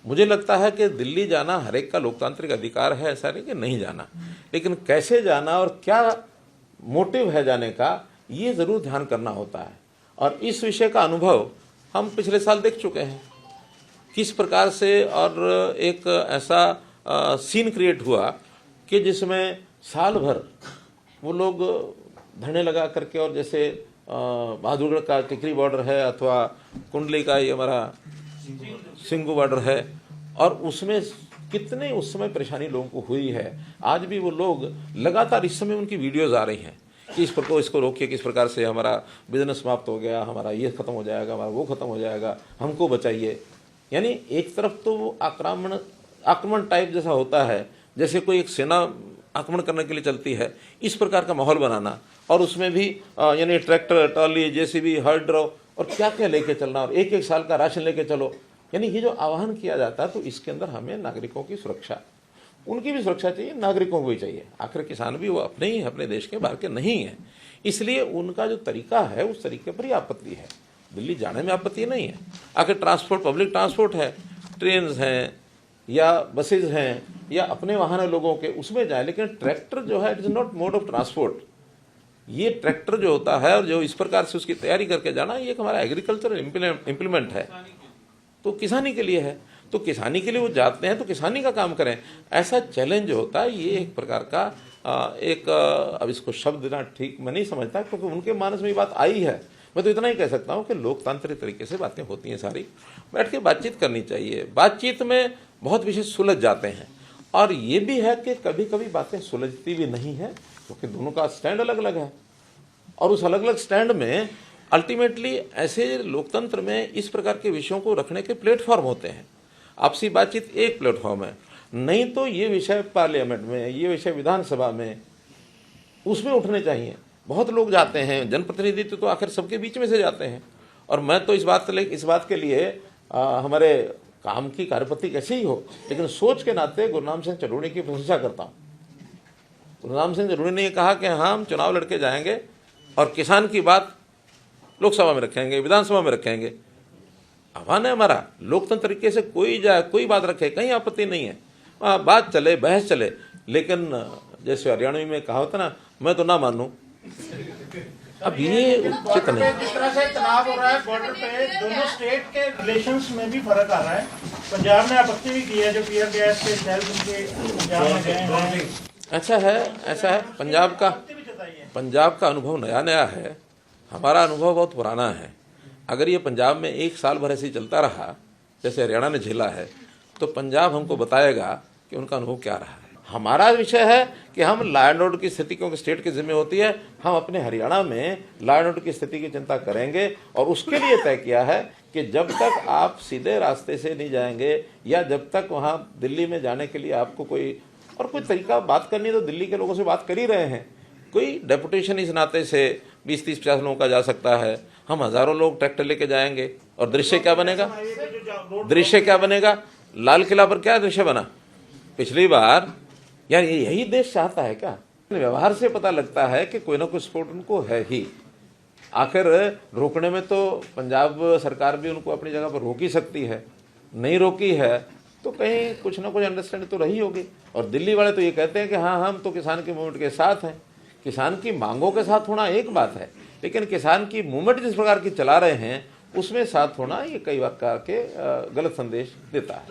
मुझे लगता है कि दिल्ली जाना हर एक का लोकतांत्रिक अधिकार है, ऐसा नहीं कि नहीं जाना, लेकिन कैसे जाना और क्या मोटिव है जाने का, ये ज़रूर ध्यान करना होता है। और इस विषय का अनुभव हम पिछले साल देख चुके हैं किस प्रकार से, और एक ऐसा सीन क्रिएट हुआ कि जिसमें साल भर वो लोग धरने लगा करके, और जैसे बहादुरगढ़ का टिकरी बॉर्डर है अथवा कुंडली का ये हमारा सिंगू बॉर्डर है, और उसमें कितने उस समय परेशानी लोगों को हुई है। आज भी वो लोग लगातार इस समय उनकी वीडियोज़ आ रही हैं कि इस प्रकार इसको रोकिए, किस प्रकार से हमारा बिजनेस समाप्त हो गया, हमारा ये ख़त्म हो जाएगा, हमारा वो ख़त्म हो जाएगा, हमको बचाइए। यानी एक तरफ तो वो आक्रमण टाइप जैसा होता है, जैसे कोई एक सेना आक्रमण करने के लिए चलती है, इस प्रकार का माहौल बनाना, और उसमें भी यानी ट्रैक्टर, ट्रॉली, जेसीबी, हर्डर और क्या क्या लेके चलना, और एक एक साल का राशन लेके चलो। यानी ये जो आह्वान किया जाता है, तो इसके अंदर हमें नागरिकों की सुरक्षा, उनकी भी सुरक्षा चाहिए, नागरिकों को भी चाहिए। आखिर किसान भी वो अपने ही, अपने देश के बाहर के नहीं है, इसलिए उनका जो तरीका है उस तरीके पर ही आपत्ति है। दिल्ली जाने में आपत्ति नहीं है। आखिर ट्रांसपोर्ट, पब्लिक ट्रांसपोर्ट है, ट्रेन हैं या बसेज हैं या अपने वाहन है लोगों के, उसमें जाए। लेकिन ट्रैक्टर जो है, it is not mode of transport. ये ट्रैक्टर जो होता है और जो इस प्रकार से उसकी तैयारी करके जाना, ये एक हमारा एग्रीकल्चर इम्प्लीमेंट है, तो किसानी के लिए है। तो किसानी के लिए वो जाते हैं तो किसानी का काम करें, ऐसा चैलेंज होता है। ये एक प्रकार का अब इसको शब्द देना ठीक मैं नहीं समझता, क्योंकि उनके मानस में ये बात आई है। मैं तो इतना ही कह सकता हूँ कि लोकतांत्रिक तरीके से बातें होती हैं, सारी बैठ के बातचीत करनी चाहिए। बातचीत में बहुत विषय सुलझ जाते हैं, और ये भी है कि कभी कभी बातें सुलझती भी नहीं है, क्योंकि दोनों का स्टैंड अलग अलग है। और उस अलग अलग स्टैंड में अल्टीमेटली ऐसे लोकतंत्र में इस प्रकार के विषयों को रखने के प्लेटफॉर्म होते हैं। आपसी बातचीत एक प्लेटफॉर्म है, नहीं तो ये विषय पार्लियामेंट में, ये विषय विधानसभा में, उसमें उठने चाहिए। बहुत लोग जाते हैं, जनप्रतिनिधित्व तो आखिर सबके बीच में से जाते हैं। और मैं तो इस बात के लिए हमारे काम की कार्यपद्धति कैसे ही हो, लेकिन सोच के नाते गुरनाम सिंह चरूड़ी की प्रशंसा करता हूँ। गुरनाम सिंह चरूड़ी ने कहा कि हाँ, हम चुनाव लड़के जाएंगे और किसान की बात लोकसभा में रखेंगे, विधानसभा में रखेंगे। आह्वान है हमारा, लोकतंत्र तरीके से कोई जाए, कोई बात रखे, कहीं आपत्ति नहीं है, बात चले, बहस चले। लेकिन जैसे हरियाणवी में कहा होता ना, मैं तो ना मानूं, अब ये उचित नहीं। जिस तरह से तनाव हो रहा है बॉर्डर पे, दोनों स्टेट के रिलेशंस में भी फर्क आ रहा है। पंजाब ने आपत्ति भी की है, जो पीआर गैस के सेल्स उनके पंजाब में गए हैं। ऐसा है पंजाब का अनुभव नया है, हमारा अनुभव बहुत पुराना है। अगर ये पंजाब में एक साल भर ऐसे ही चलता रहा जैसे हरियाणा ने झेला है, तो पंजाब हमको बताएगा कि उनका अनुभव क्या रहा है। हमारा विषय है कि हम लॉ एंड ऑर्डर की स्थिति, क्योंकि स्टेट की जिम्मे होती है, हम अपने हरियाणा में लॉ एंड ऑर्डर की स्थिति की चिंता करेंगे। और उसके लिए तय किया है कि जब तक आप सीधे रास्ते से नहीं जाएंगे, या जब तक वहाँ दिल्ली में जाने के लिए आपको कोई तरीका बात करनी है, तो दिल्ली के लोगों से बात कर ही रहे हैं। कोई डेपुटेशन इस नाते से 20-30-50 लोगों का जा सकता है, हम हज़ारों लोग ट्रैक्टर लेके जाएंगे, और दृश्य क्या बनेगा? लाल किला पर क्या दृश्य बना पिछली बार? यार यही देश चाहता है क्या? व्यवहार से पता लगता है कि कोई ना कोई सपोर्ट उनको है ही। आखिर रोकने में तो पंजाब सरकार भी उनको अपनी जगह पर रोक ही सकती है, नहीं रोकी है तो कहीं कुछ ना कुछ अंडरस्टैंडिंग तो रही होगी। और दिल्ली वाले तो ये कहते हैं कि हाँ, हम तो किसान के मूवमेंट के साथ हैं। किसान की मांगों के साथ होना एक बात है, लेकिन किसान की मूवमेंट जिस प्रकार की चला रहे हैं उसमें साथ होना, ये कई बार के गलत संदेश देता है।